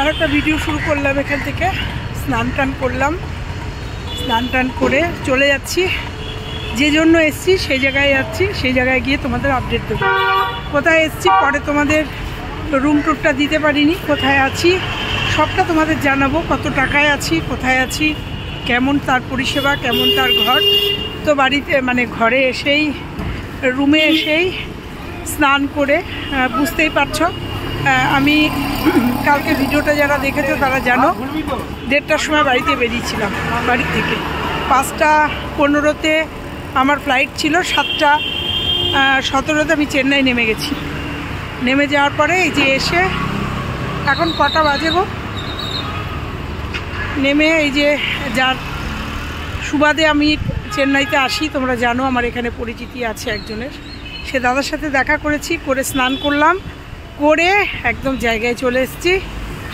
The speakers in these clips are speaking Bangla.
আর একটা ভিডিও শুরু করলাম এখান থেকে। স্নান টান করলাম, স্নান টান করে চলে যাচ্ছি, যে জন্য এসছি সেই জায়গায় যাচ্ছি। সেই জায়গায় গিয়ে তোমাদের আপডেট দেবো কোথায় এসছি। পরে তোমাদের রুম টুরটা দিতে পারিনি, কোথায় আছি সবটা তোমাদের জানাবো। কত টাকায় আছি, কোথায় আছি, কেমন তার পরিষেবা, কেমন তার ঘর। তো বাড়িতে মানে ঘরে এসেই, রুমে এসেই স্নান করে বুঝতেই পারছো। আমি কালকে ভিডিওটা যারা দেখেছো তারা জানো 1:30টার সময় বাড়িতে বেরিয়েছিলাম। বাড়ি থেকে 5:15-তে আমার ফ্লাইট ছিল, 7:17-তে আমি চেন্নাই নেমে গেছি। নেমে যাওয়ার পরে এই যে এসে এখন কটা বাজে গো, নেমে এই যে যার সুবাদে আমি চেন্নাইতে আসি, তোমরা জানো আমার এখানে পরিচিতি আছে একজনের, সে দাদার সাথে দেখা করেছি, করে স্নান করলাম, করে একদম জায়গায় চলে এসেছি।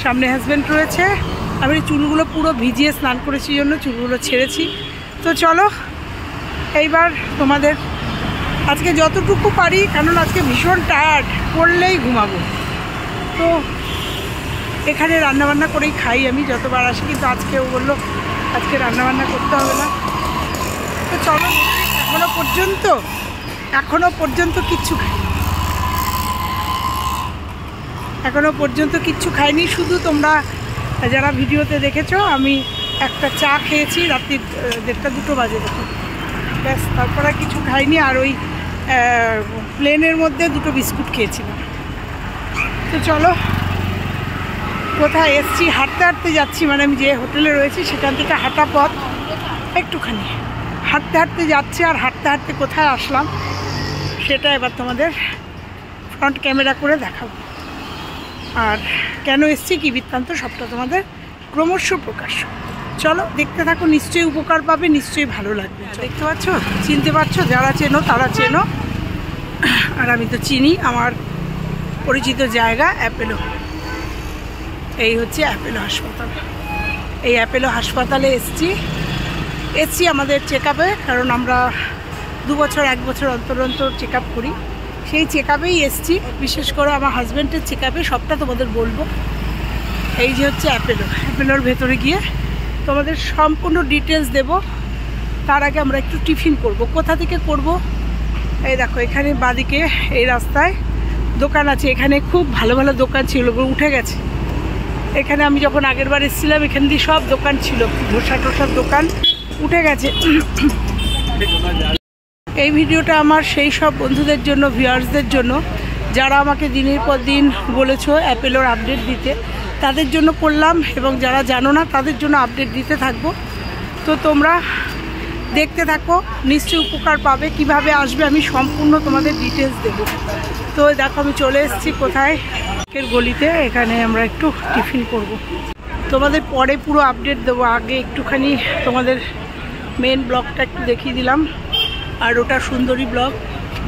সামনে হাজব্যান্ড রয়েছে, আমি চুলগুলো পুরো ভিজিয়ে স্নান করেছি জন্য চুলগুলো ছেড়েছি। তো চলো এইবার তোমাদের আজকে যতটুকু পারি, কারণ আজকে ভীষণ টায়ার্ড, পড়লেই ঘুমাবো। তো এখানে রান্নাবান্না করেই খাই আমি যতবার আসি, কিন্তু আজকেও বললো আজকে রান্নাবান্না করতে হবে না। তো চলো, এখনো পর্যন্ত কিচ্ছু খাই, এখনো পর্যন্ত কিচ্ছু খাইনি। শুধু তোমরা যারা ভিডিওতে দেখেছো আমি একটা চা খেয়েছি রাত্রি 1:30-2 বাজে দেখো, ব্যাস। তারপর আর কিছু খাইনি। আর ওই প্লেনের মধ্যে 2টো বিস্কুট খেয়েছিলাম। তো চলো, কোথায় এসছি, হাঁটতে হাঁটতে যাচ্ছি, মানে আমি যে হোটেলে রয়েছি সেখান থেকে হাঁটা পথ একটুখানি, হাঁটতে হাঁটতে যাচ্ছি। আর হাঁটতে হাঁটতে কোথায় আসলাম সেটা এবার তোমাদের ফ্রন্ট ক্যামেরা করে দেখাবো। আর কেন এসছি, কি বৃত্তান্ত, সবটা তোমাদের ক্রমশ প্রকাশ। চলো দেখতে থাকো, নিশ্চয়ই উপকার পাবে, নিশ্চয়ই ভালো লাগবে। দেখতে পাচ্ছ, চিনতে পারছো, যারা চেনো তারা চেনো, আর আমি তো চিনি। আমার পরিচিত জায়গা অ্যাপেলো, এই হচ্ছে অ্যাপেলো হাসপাতাল। এই অ্যাপেলো হাসপাতালে এসছি আমাদের চেক আপে, কারণ আমরা 2 বছর 1 বছর অন্তর অন্তর চেক আপ করি। সেই চেক আপেই এসছি, বিশেষ করে আমার হাজব্যান্ডের চেক আপে, সবটা তোমাদের বলবো। এই যে হচ্ছে অ্যাপেলোর ভেতরে গিয়ে তোমাদের সম্পূর্ণ ডিটেলস দেব। তার আগে আমরা একটু টিফিন করব। কোথা থেকে করব, এই দেখো এখানে বাঁদিকে এই রাস্তায় দোকান আছে। এখানে খুব ভালো ভালো দোকান ছিল, উঠে গেছে। এখানে আমি যখন আগের বার এসেছিলাম এখান দিয়ে সব দোকান ছিল, ধোসা টোসার দোকান উঠে গেছে। এই ভিডিওটা আমার সেই সব বন্ধুদের জন্য, ভিউয়ার্সদের জন্য, যারা আমাকে দিনের পর দিন বলেছো অ্যাপেলোর আপডেট দিতে, তাদের জন্য করলাম। এবং যারা জানো না তাদের জন্য আপডেট দিতে থাকবো। তো তোমরা দেখতে থাকো, নিশ্চয়ই উপকার পাবে। কিভাবে আসবে আমি সম্পূর্ণ তোমাদের ডিটেলস দেবো। তো দেখো আমি চলে এসেছি কোথায়, গলিতে। এখানে আমরা একটু টিফিন করব। তোমাদের পরে পুরো আপডেট দেবো, আগে একটুখানি তোমাদের মেন ব্লগটা একটু দেখিয়ে দিলাম। আর ওটা সুন্দরী ব্লগ,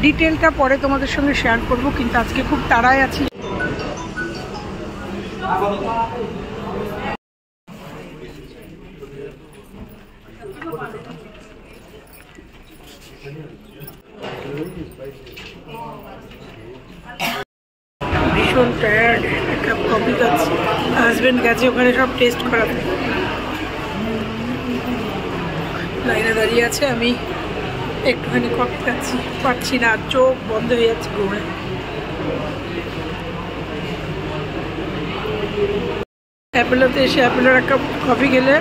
ডিটেলটা পরে তোমাদের সঙ্গে শেয়ার করব, কিন্তু আজকে খুব তাড়ায় আছি। ভীষণ টায়ার্ড, এক কাপ কফি খাচ্ছি। হাজব্যান্ড গেছে ওখানে সব টেস্ট করাতে, লাইনে দাঁড়িয়ে আছে। আমি একটুখানি কফি খাচ্ছি, পারছি না, চোখ বন্ধ হয়ে যাচ্ছে ঘুমে। অ্যাপেলোতে এসে অ্যাপেলোর এক কাপ কফি খেলে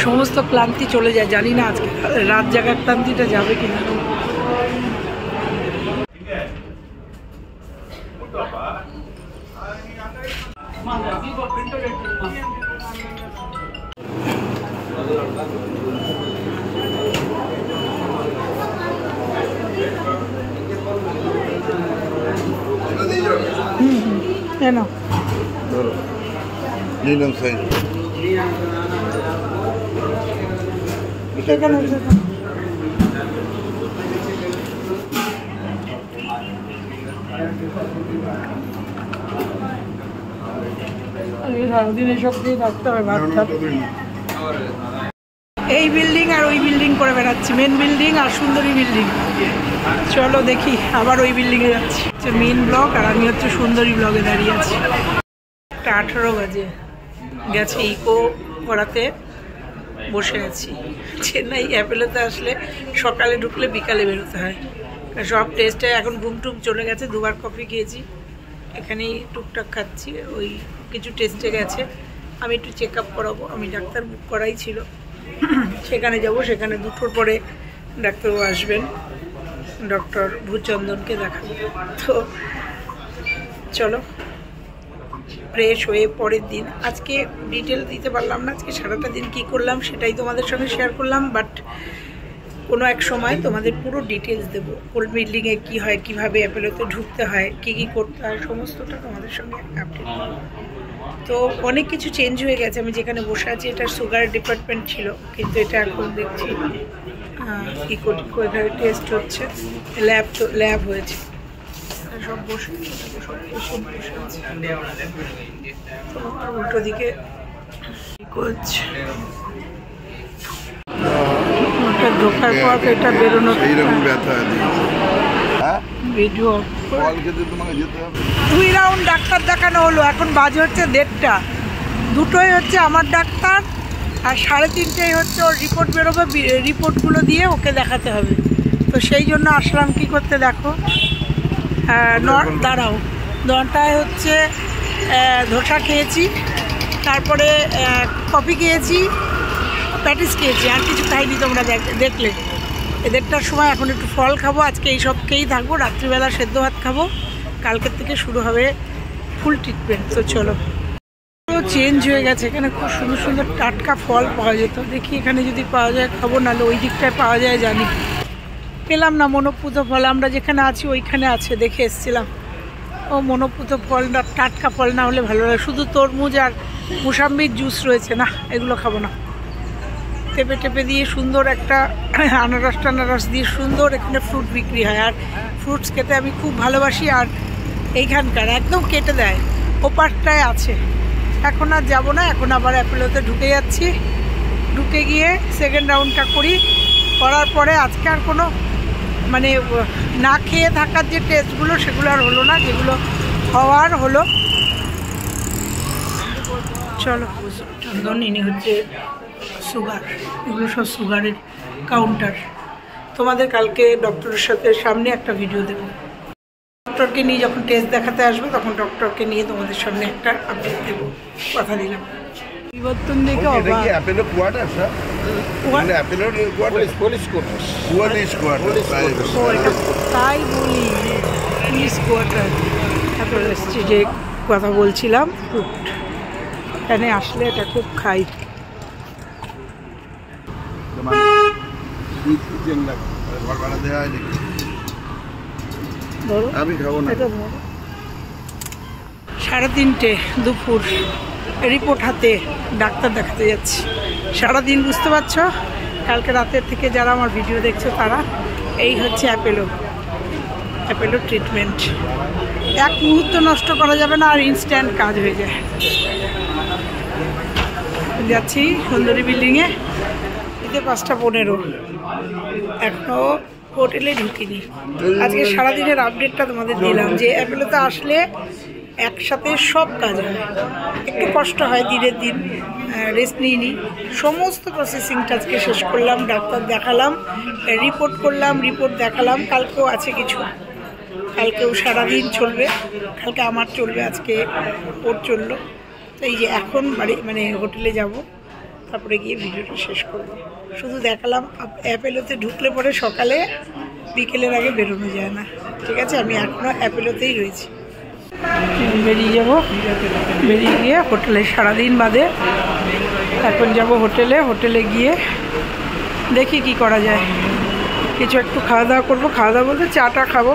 সমস্ত ক্লান্তি চলে যায়। জানি না আজকে রাত জাগার ক্লান্তিটা যাবে কিনা। কেন সারাদিন এসব দিয়ে থাকতে হবে, ভাত খাত। এই বিল্ডিং আর ওই বিল্ডিং করে বেড়াচ্ছি, মেন বিল্ডিং আর সুন্দরী বিল্ডিং। চলো দেখি, আবার ওই বিল্ডিংয়ে যাচ্ছি। মেন ব্লক আর আমি হচ্ছে সুন্দরী ব্লকে দাঁড়িয়ে আছি। 1:18 বাজে, গেছে ইকো করাতে, বসে আছি। চেন্নাই অ্যাপেলোতে আসলে সকালে ঢুকলে বিকালে বেরোতে হয়, সব টেস্টে এখন ঘুম টুম চলে গেছে। 2বার কফি খেয়েছি, এখানেই টুকটাক খাচ্ছি। ওই কিছু টেস্টে গেছে, আমি একটু চেক আপ করাবো। আমি ডাক্তার বুক করাই ছিল, সেখানে যাব। সেখানে 2টোর পরে ডাক্তারবাবু আসবেন, ডক্টর ভূচন্দনকে দেখাবো। তো চলো ফ্রেশ হয়ে পরের দিন, আজকে ডিটেল দিতে পারলাম না, আজকে সারাটা দিন কী করলাম সেটাই তোমাদের সঙ্গে শেয়ার করলাম। বাট কোনো এক সময় তোমাদের পুরো ডিটেলস দেবো, ওল্ড বিল্ডিংয়ে কী হয়, কীভাবে অ্যাপেলোতে ঢুকতে হয়, কী কী করতে হয়, সমস্তটা তোমাদের সঙ্গে আপডেট করবো। তো অনেক কিছু চেঞ্জ হয়ে গেছে। আমি যেখানে বসে আছি এটা সুগার ডিপার্টমেন্ট ছিল, কিন্তু এটা এখন দেখছি ইকো টিকো, এখানে টেস্ট হচ্ছে, ল্যাব হয়েছে, সব বসে সব পেশেন্ট বসে আছে। উল্টো দিকে করছে, ঢোকার পর এটা বেরোনোর ভিডিও 2 রাউন্ড ডাক্তার দেখানো হলো। এখন বাজে হচ্ছে 1:30, 2টোই হচ্ছে আমার ডাক্তার, আর 3:30টাই হচ্ছে ওর রিপোর্ট বেরোবে। রিপোর্টগুলো দিয়ে ওকে দেখাতে হবে। তো সেই জন্য আসলাম কি করতে, দেখো দাঁড়াও, 9টায় হচ্ছে ধোসা খেয়েছি, তারপরে কফি খেয়েছি, প্যাটিস খেয়েছি, আর কিছু খাইনি। তোমরা দেখলে 1:30টার সময় এখন একটু ফল খাবো। আজকে এই সব খেয়েই থাকবো, রাত্রিবেলা সেদ্ধ ভাত খাবো, কালকের থেকে শুরু হবে ফুল ট্রিটমেন্ট। তো চলো, চেঞ্জ হয়ে গেছে, এখানে খুব সুন্দর সুন্দর টাটকা ফল পাওয়া যেত। দেখি এখানে যদি পাওয়া যায় খাবো, নাহলে ওই দিকটায় পাওয়া যায় জানি, পেলাম না। মনোপুত ফল আমরা যেখানে আছি ওইখানে আছে, দেখে এসেছিলাম। ও মনোপুত ফল না, টাটকা ফল না হলে ভালো লাগে। শুধু তরমুজ আর মুসাম্বির জুস রয়েছে, না এগুলো খাবো না। টেপে টেপে দিয়ে সুন্দর একটা আনারস দিয়ে সুন্দর এখানে ফ্রুট বিক্রি হয়, আর ফ্রুটস খেতে আমি খুব ভালোবাসি। আর এইখানকার একদম কেটে দেয়, ওপারটায় আছে। এখন আর যাবো না, এখন আবার অ্যাপেলোতে ঢুকে যাচ্ছি। ঢুকে গিয়ে সেকেন্ড রাউন্ডটা করার পরে আজকে আর কোনো মানে না খেয়ে থাকার যে টেস্টগুলো সেগুলো আর হলো না, যেগুলো হওয়ার হলো। চলো, চন্দন ইনি হচ্ছে সুগার, এগুলো সব সুগারের কাউন্টার। তোমাদের কালকে ডক্টরের সামনে একটা ভিডিও দেবো। ডক্টরকে নিয়ে যখন টেস্ট দেখাতে আসবো তখন ডক্টরকে নিয়ে তোমাদের সামনে একটা আপডেট দেবো, কথা দিলাম। পরিবর্তন দেখে তাই বলি, পুলিশ কোয়ার্টার এসছি যে কথা বলছিলাম। এখানে আসলে এটা খুব খাই। আমি খাবো না। 3:30 দুপুর, রিপোর্ট হাতে ডাক্তার দেখাতে যাচ্ছি। সারাদিন বুঝতে পারছো, কালকে রাতের থেকে যারা আমার ভিডিও দেখছো তারা, এই হচ্ছে অ্যাপেলো ট্রিটমেন্ট। 1 মুহূর্ত নষ্ট করা যাবে না, আর ইনস্ট্যান্ট কাজ হয়ে যায়। যাচ্ছি সুন্দরী বিল্ডিংয়ে, এতে 5:15, এখনও হোটেলে ঢুকিনি। আজকে সারাদিনের আপডেটটা তোমাদের দিলাম যে অ্যাপেলোতে আসলে একসাথে সব কাজ হয়, একটু কষ্ট হয় দিনের দিন, রেস্ট নিইনি। সমস্ত প্রসেসিংটা আজকে শেষ করলাম, ডাক্তার দেখালাম, রিপোর্ট করলাম, রিপোর্ট দেখালাম। কালকেও আছে কিছু, কালকেও সারাদিন চলবে। কালকে আমার চলবে, আজকে ওর চললো। তো এই যে এখন মানে হোটেলে যাব, তারপরে গিয়ে ভিডিওটা শেষ করব। শুধু দেখালাম, অ্যাপেলোতে ঢুকলে পরে সকালে বিকেলের আগে বেরোনো যায় না। ঠিক আছে, আমি এখনও অ্যাপেলোতেই রয়েছি। বেরিয়ে যাব, বেরিয়ে গিয়ে হোটেলে সারাদিন বাদে এখন যাব হোটেলে। হোটেলে গিয়ে দেখি কি করা যায়, কিছু একটু খাওয়া দাওয়া করবো। খাওয়া দাওয়া বলতে চাটা খাবো,